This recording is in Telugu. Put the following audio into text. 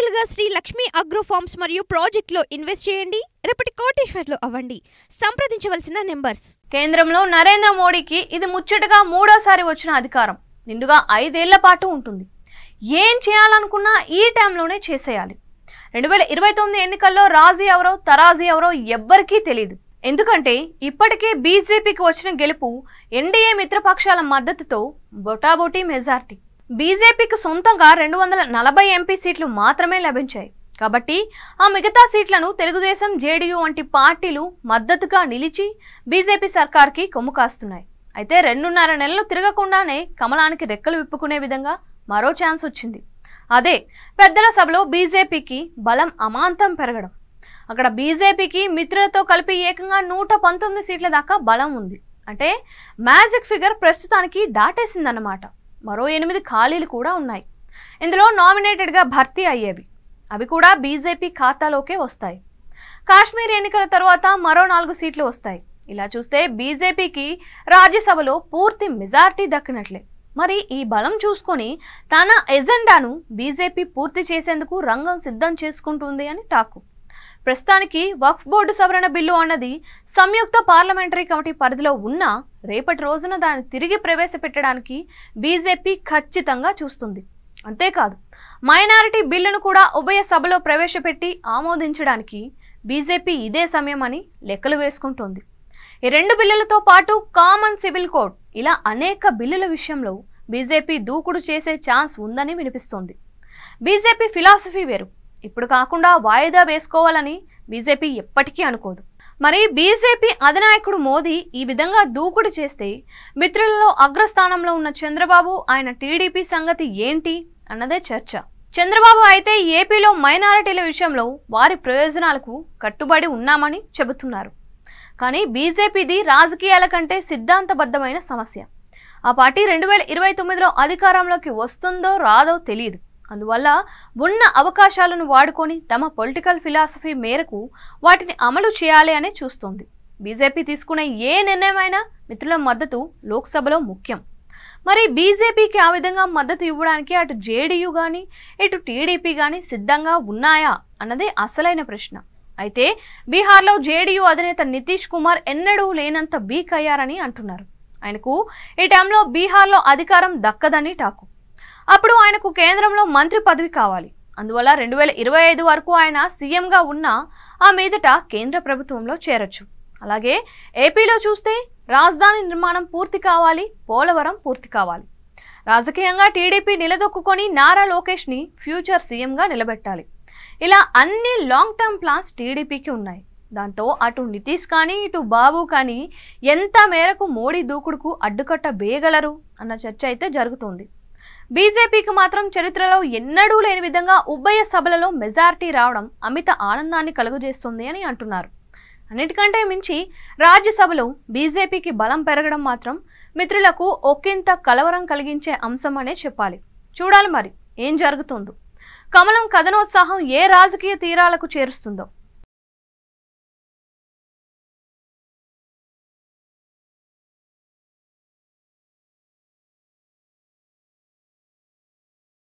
నేరుగా శ్రీ లక్ష్మీ అగ్రో ఫార్మ్స్ మరియు ప్రాజెక్టులో ఇన్వెస్ట్ చేయండి. రేపటి కోటీశ్వర్లు అవ్వండి. సంప్రదించవలసిన నెంబర్స్. కేంద్రంలో నరేంద్ర మోడీకి ఇది ముచ్చటగా మూడోసారి వచ్చిన అధికారం. నిండుగా 5 ఏళ్ల పాటు ఉంటుంది. ఏం చేయాలనుకున్నా ఈ టైంలోనే చేసేయాలి. 2029 ఎన్నికల్లో రాజీ ఎవరో తరాజీ ఎవరో ఎవ్వరికీ తెలియదు. ఎందుకంటే ఇప్పటికే బీజేపీకి వచ్చిన గెలుపు ఎన్డీఏ మిత్రపక్షాల మద్దతుతో బొటాబొటీ మెజార్టీ. బీజేపీకి సొంతంగా 240 ఎంపీ సీట్లు మాత్రమే లభించాయి. కాబట్టి ఆ మిగతా సీట్లను తెలుగుదేశం, జేడీయూ వంటి పార్టీలు మద్దతుగా నిలిచి బీజేపీ సర్కార్కి కొమ్ము కాస్తున్నాయి. అయితే 2.5 నెలలు తిరగకుండానే కమలానికి రెక్కలు విప్పుకునే విధంగా మరో ఛాన్స్ వచ్చింది. అదే పెద్దల సభలో బీజేపీకి బలం అమాంతం పెరగడం. అక్కడ బీజేపీకి మిత్రులతో కలిపి ఏకంగా 119 సీట్ల దాకా బలం ఉంది. అంటే మ్యాజిక్ ఫిగర్ ప్రస్తుతానికి దాటేసిందన్నమాట. మరో 8 ఖాళీలు కూడా ఉన్నాయి. ఇందులో నామినేటెడ్గా భర్తీ అయ్యేవి. అవి కూడా బీజేపీ ఖాతాలోకే వస్తాయి. కాశ్మీర్ ఎన్నికల తర్వాత మరో 4 సీట్లు వస్తాయి. ఇలా చూస్తే బీజేపీకి రాజ్యసభలో పూర్తి మెజార్టీ దక్కినట్లే. మరి ఈ బలం చూసుకొని తన ఎజెండాను బీజేపీ పూర్తి చేసేందుకు రంగం సిద్ధం చేసుకుంటుంది అని టాకు. ప్రస్తుతానికి వక్ఫ్ బోర్డు సవరణ బిల్లు అన్నది సంయుక్త పార్లమెంటరీ కమిటీ పరిధిలో ఉన్న రేపటి రోజున దాన్ని తిరిగి ప్రవేశపెట్టడానికి బీజేపీ ఖచ్చితంగా చూస్తుంది. అంతేకాదు మైనారిటీ బిల్లును కూడా ఉభయ సభలో ప్రవేశపెట్టి ఆమోదించడానికి బీజేపీ ఇదే సమయం అని లెక్కలు వేసుకుంటోంది. ఈ 2 బిల్లులతో పాటు కామన్ సివిల్ కోడ్ ఇలా అనేక బిల్లుల విషయంలో బీజేపీ దూకుడు చేసే ఛాన్స్ ఉందని వినిపిస్తోంది. బీజేపీ ఫిలాసఫీ వేరు. ఇప్పుడు కాకుండా వాయిదా వేసుకోవాలని బీజేపీ ఎప్పటికీ అనుకోదు. మరి బీజేపీ అధినాయకుడు మోదీ ఈ విధంగా దూకుడు చేస్తే మిత్రులలో అగ్రస్థానంలో ఉన్న చంద్రబాబు, ఆయన టీడీపీ సంగతి ఏంటి అన్నదే చర్చ. చంద్రబాబు అయితే ఏపీలో మైనారిటీల విషయంలో వారి ప్రయోజనాలకు కట్టుబడి ఉన్నామని చెబుతున్నారు. కానీ బీజేపీది రాజకీయాల కంటే సిద్ధాంతబద్ధమైన సమస్య. ఆ పార్టీ 2029లో అధికారంలోకి వస్తుందో రాదో తెలియదు. అందువల్ల ఉన్న అవకాశాలను వాడుకొని తమ పొలిటికల్ ఫిలాసఫీ మేరకు వాటిని అమలు చేయాలి అనే చూస్తోంది. బీజేపీ తీసుకునే ఏ నిర్ణయమైనా మిత్రుల మద్దతు లోక్సభలో ముఖ్యం. మరి బీజేపీకి ఆ విధంగా మద్దతు ఇవ్వడానికి అటు జేడీయూ కానీ ఇటు టీడీపీ కానీ సిద్ధంగా ఉన్నాయా అన్నదే అసలైన ప్రశ్న. అయితే బీహార్లో జేడీయూ అధినేత నితీష్ కుమార్ ఎన్నడూ లేనంత వీక్ అయ్యారని అంటున్నారు. ఆయనకు ఈ టైంలో బీహార్లో అధికారం దక్కదని టాకు. అప్పుడు ఆయనకు కేంద్రంలో మంత్రి పదవి కావాలి. అందువల్ల 2025 వరకు ఆయన సీఎంగా ఉన్నా ఆ మీదట కేంద్ర ప్రభుత్వంలో చేరొచ్చు. అలాగే ఏపీలో చూస్తే రాజధాని నిర్మాణం పూర్తి కావాలి, పోలవరం పూర్తి కావాలి. రాజకీయంగా టీడీపీ నిలదొక్కుని నారా లోకేష్ని ఫ్యూచర్ సీఎంగా నిలబెట్టాలి. ఇలా అన్ని లాంగ్ టర్మ్ ప్లాన్స్ టీడీపీకి ఉన్నాయి. దాంతో అటు నితీష్ కానీ ఇటు బాబు కానీ ఎంత మేరకు మోడీ దూకుడుకు అడ్డుకట్ట వేయగలరు అన్న చర్చ అయితే జరుగుతోంది. బీజేపీకి మాత్రం చరిత్రలో ఎన్నడూ లేని విధంగా ఉభయ సభలలో మెజారిటీ రావడం అమిత ఆనందాన్ని కలుగజేస్తుంది అని అంటున్నారు. అన్నిటికంటే మించి రాజ్యసభలో బీజేపీకి బలం పెరగడం మాత్రం మిత్రులకు ఒకంత కలవరం కలిగించే అంశం అనే చెప్పాలి. చూడాలి మరి ఏం జరుగుతుందో. కమలం కథనోత్సాహం ఏ రాజకీయ తీరాలకు చేరుస్తుందో.